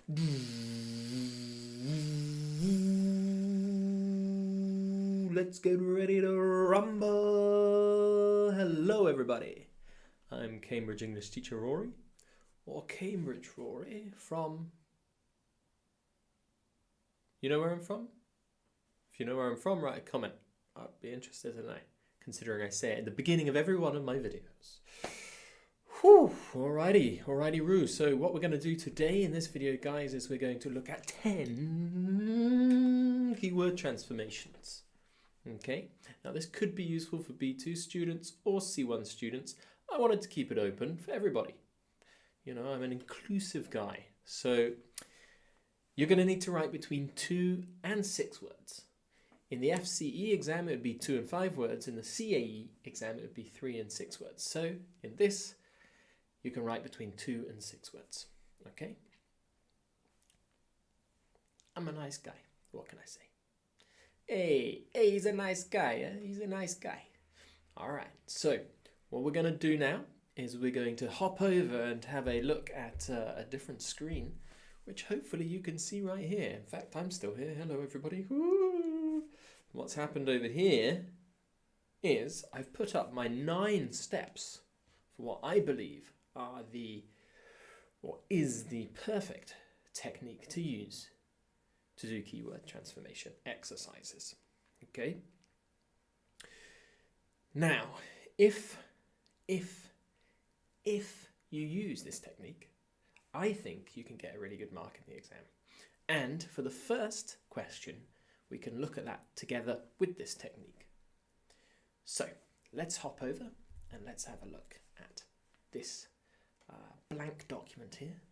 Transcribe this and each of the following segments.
Let's get ready to rumble. Hello, everybody. I'm Cambridge English teacher Rory, or Cambridge Rory from... You know where I'm from? If you know where I'm from, write a comment. I'd be interested to know, considering I say it at the beginning of every one of my videos. Whew, alrighty, Roo. So what we're going to do today in this video, guys, is we're going to look at 10 keyword transformations. Okay, now this could be useful for B2 students or C1 students. I wanted to keep it open for everybody. You know, I'm an inclusive guy. So you're going to need to write between 2 and 6 words. In the FCE exam, it would be 2 and 5 words. In the CAE exam, it would be 3 and 6 words. So in this, you can write between 2 and 6 words, okay? I'm a nice guy, what can I say? Hey, he's a nice guy, he's a nice guy. All right, so what we're gonna do now is we're going to hop over and have a look at a different screen, which hopefully you can see right here. In fact, I'm still here. Hello, everybody. Woo! What's happened over here is I've put up my 9 steps for what I believe are is the perfect technique to use to do keyword transformation exercises. Okay. Now, if you use this technique, I think you can get a really good mark in the exam. And for the first question, we can look at that together with this technique. So let's hop over and let's have a look at this blank document here,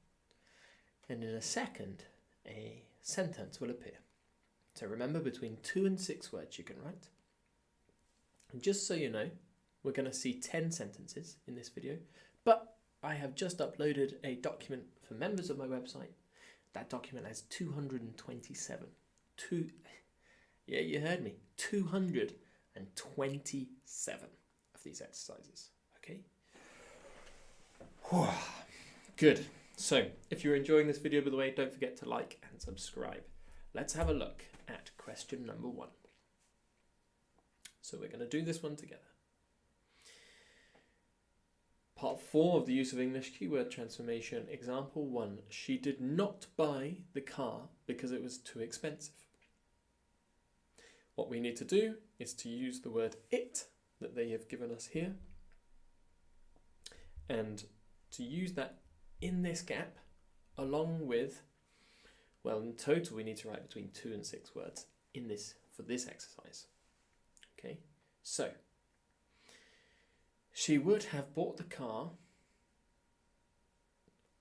and in a second a sentence will appear. So remember, between 2 and 6 words you can write. And just so you know, we're going to see 10 sentences in this video, but I have just uploaded a document for members of my website. That document has 227. Yeah, you heard me, 227 of these exercises. Okay. Good. So, if you're enjoying this video, by the way, don't forget to like and subscribe. Let's have a look at question number 1. So we're going to do this one together. Part 4 of the use of English keyword transformation. Example 1. She did not buy the car because it was too expensive. What we need to do is to use the word it that they have given us here, and to use that in this gap, along with, well, in total we need to write between 2 and 6 words in this for this exercise. Okay, so she would have bought the car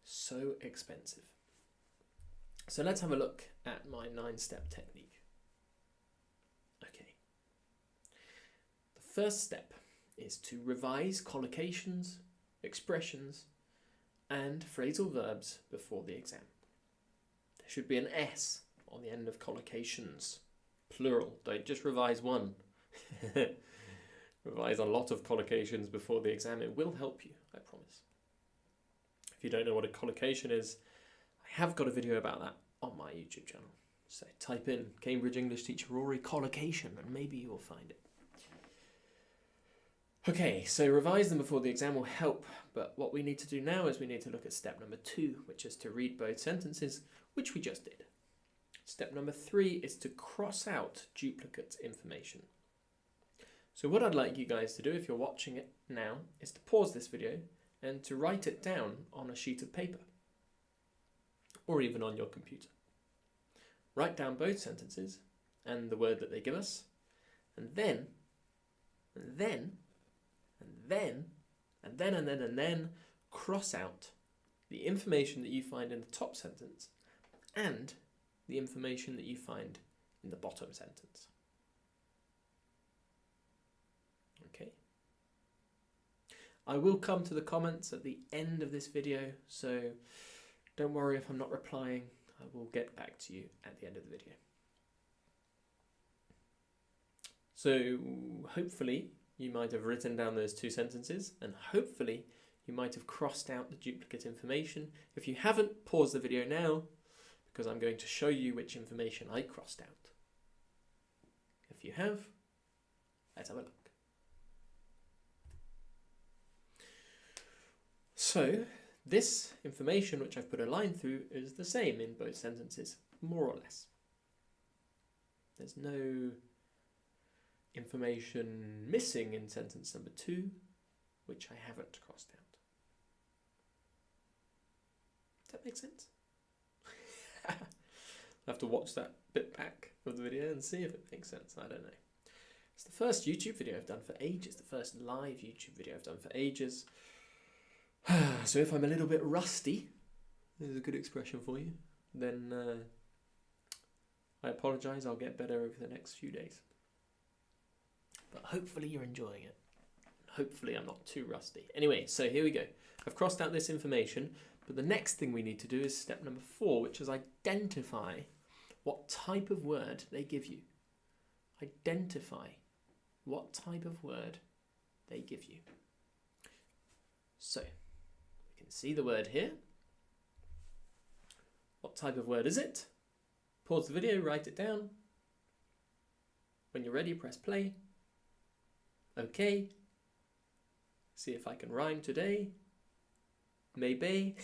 so expensive. So let's have a look at my 9-step technique. Okay, the first step is to revise collocations, expressions, and phrasal verbs before the exam. There should be an S on the end of collocations, plural. Don't just revise one. Revise a lot of collocations before the exam. It will help you, I promise. If you don't know what a collocation is, I have got a video about that on my YouTube channel. So type in Cambridge English teacher Rory collocation and maybe you'll find it. Okay, so revise them before the exam will help, but what we need to do now is we need to look at step number 2, which is to read both sentences, which we just did. Step number 3 is to cross out duplicate information. So what I'd like you guys to do, if you're watching it now, is to pause this video and to write it down on a sheet of paper, or even on your computer. Write down both sentences and the word that they give us, and then cross out the information that you find in the top sentence and the information that you find in the bottom sentence. Okay. I will come to the comments at the end of this video, so don't worry if I'm not replying. I will get back to you at the end of the video. So hopefully you might have written down those 2 sentences, and hopefully you might have crossed out the duplicate information. If you haven't, pause the video now because I'm going to show you which information I crossed out. If you have, let's have a look. So this information, which I've put a line through, is the same in both sentences, more or less. There's no information missing in sentence number 2, which I haven't crossed out. Does that make sense? I'll have to watch that bit back of the video and see if it makes sense. I don't know. It's the first YouTube video I've done for ages, the first live YouTube video I've done for ages. So if I'm a little bit rusty, there's a good expression for you, then I apologise. I'll get better over the next few days. But hopefully you're enjoying it. Hopefully I'm not too rusty. Anyway, so here we go. I've crossed out this information, but the next thing we need to do is step number 4, which is identify what type of word they give you. Identify what type of word they give you. So, we can see the word here. What type of word is it? Pause the video, write it down. When you're ready, press play. Okay. See if I can rhyme today. Maybe.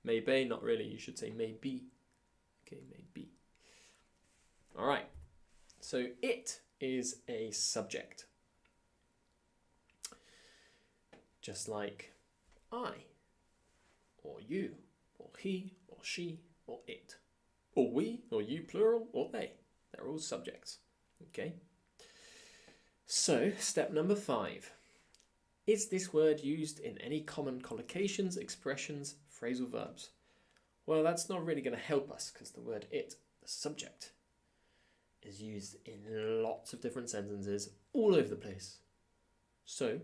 Maybe, not really. You should say maybe. Okay, maybe. All right. So it is a subject. Just like I, or you, or he, or she, or it, or we, or you plural, or they. They're all subjects. Okay. So, step number 5. Is this word used in any common collocations, expressions, phrasal verbs? Well, that's not really going to help us because the word it, the subject, is used in lots of different sentences all over the place. So,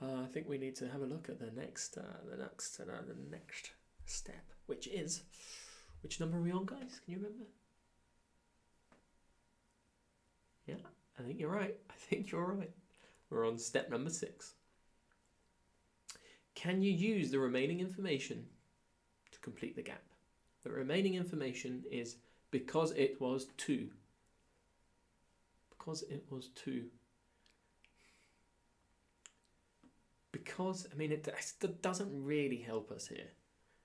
I think we need to have a look at the next step, which is, which number are we on, guys? Can you remember? Yeah, I think you're right. I think you're right. We're on step number 6. Can you use the remaining information to complete the gap? The remaining information is because it was 2. Because it was 2. Because, I mean, it doesn't really help us here.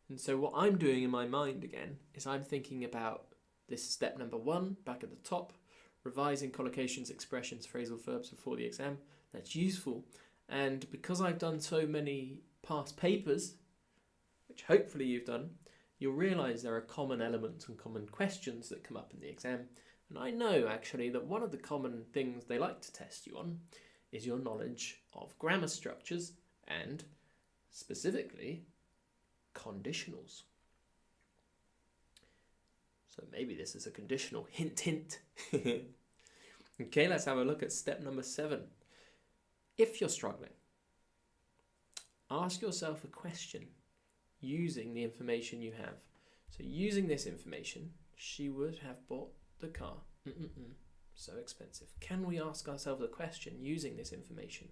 And so what I'm doing in my mind again is I'm thinking about this step number 1 back at the top, revising collocations, expressions, phrasal verbs before the exam. That's useful. And because I've done so many past papers, which hopefully you've done, you'll realise there are common elements and common questions that come up in the exam. And I know actually that one of the common things they like to test you on is your knowledge of grammar structures and specifically conditionals. So maybe this is a conditional. Hint, hint. Okay, let's have a look at step number 7. If you're struggling, ask yourself a question using the information you have. So using this information, she would have bought the car. So expensive. Can we ask ourselves a question using this information?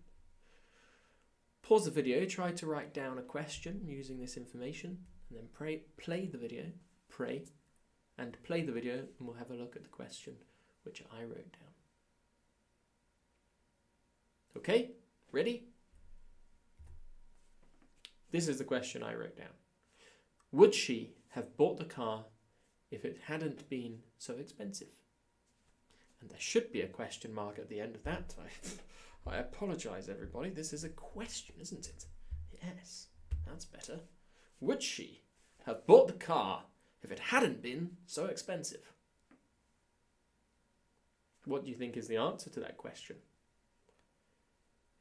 Pause the video, try to write down a question using this information, and then play the video, and we'll have a look at the question which I wrote down. Okay, ready? This is the question I wrote down. Would she have bought the car if it hadn't been so expensive? And there should be a question mark at the end of that. I apologise, everybody. This is a question, isn't it? Yes, that's better. Would she have bought the car if it hadn't been so expensive? What do you think is the answer to that question?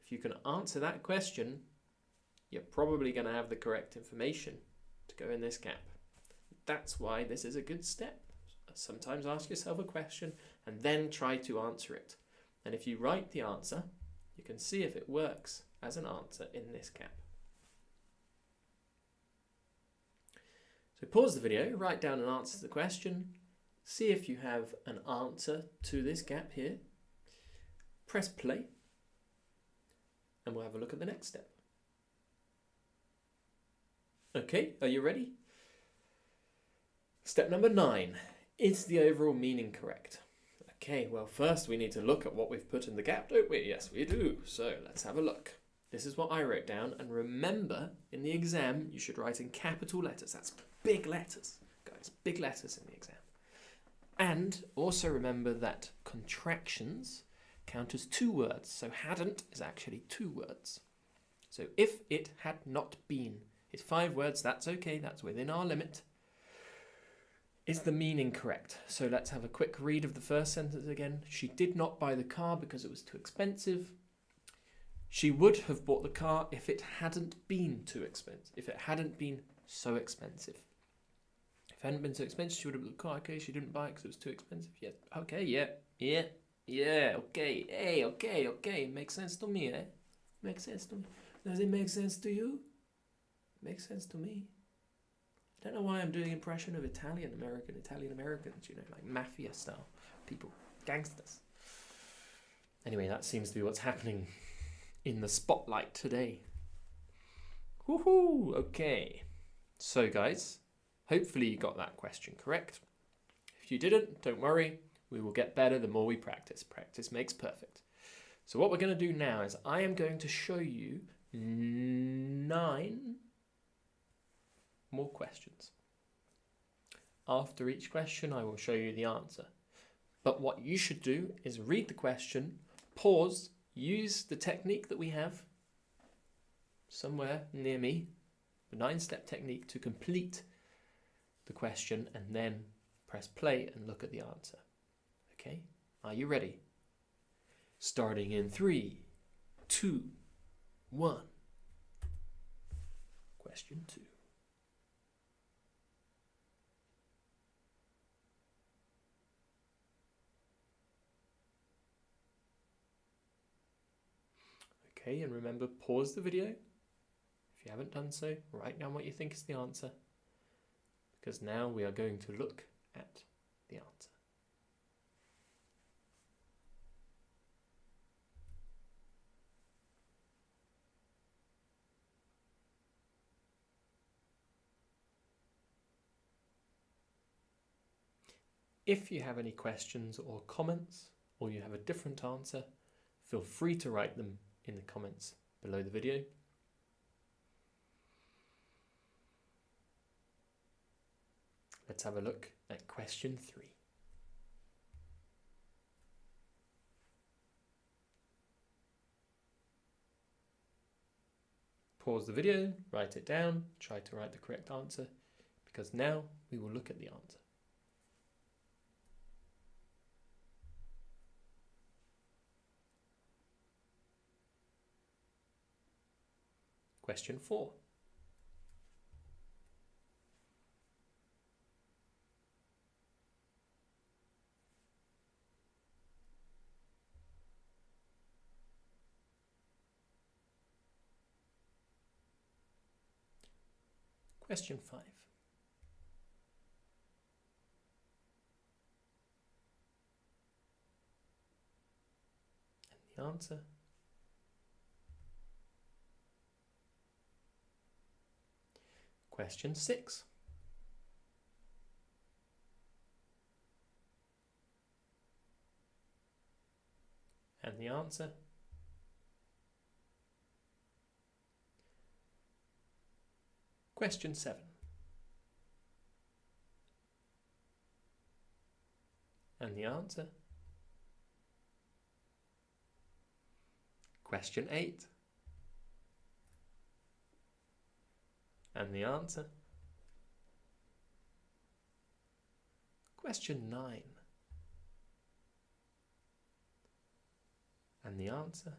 If you can answer that question, you're probably going to have the correct information to go in this gap. That's why this is a good step. Sometimes ask yourself a question and then try to answer it. And if you write the answer, you can see if it works as an answer in this gap. So pause the video, write down an answer to the question, see if you have an answer to this gap here, press play, and we'll have a look at the next step. Okay, are you ready? Step number 9. Is the overall meaning correct? Okay, well, first we need to look at what we've put in the gap, don't we? Yes, we do. So let's have a look. This is what I wrote down. And remember, in the exam, you should write in capital letters. That's big letters, guys. Big letters in the exam. And also remember that contractions count as 2 words. So hadn't is actually 2 words. So if it had not been is 5 words. That's okay. That's within our limit. Is the meaning correct? So let's have a quick read of the first sentence again. She did not buy the car because it was too expensive. She would have bought the car if it hadn't been too expensive. If it hadn't been so expensive. If it hadn't been so expensive, she would have bought the car. Okay, she didn't buy it because it was too expensive. Yeah. Okay, yeah, okay. Hey, okay. Makes sense to me, eh? Makes sense to me. Does it make sense to you? Makes sense to me. I don't know why I'm doing impression of Italian Americans, you know, like mafia style people, gangsters. Anyway, that seems to be what's happening in the spotlight today. Woohoo! Okay. So guys, hopefully you got that question correct. If you didn't, don't worry. We will get better the more we practice. Practice makes perfect. So what we're going to do now is I am going to show you 9 more questions. After each question, I will show you the answer. But what you should do is read the question, pause, use the technique that we have somewhere near me, the 9-step technique, to complete the question and then press play and look at the answer. Okay, are you ready? Starting in 3, 2, 1. Question 2. Okay, and remember, pause the video. If you haven't done so, write down what you think is the answer, because now we are going to look at the answer. If you have any questions or comments, or you have a different answer, feel free to write them in the comments below the video. Let's have a look at question 3. Pause the video, write it down, try to write the correct answer, because now we will look at the answer. Question 4. Question 5. And the answer. Question 6. And the answer. Question 7. And the answer. Question 8. And the answer. Question 9. And the answer.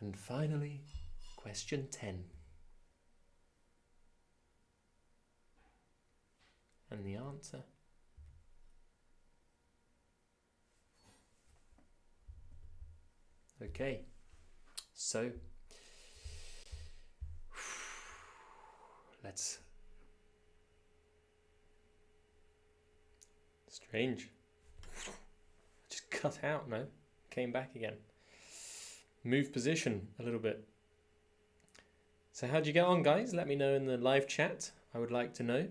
And finally, question 10. And the answer. Okay, so let's... Strange. Just cut out, no? Came back again. Move position a little bit. So how'd you get on, guys? Let me know in the live chat. I would like to know.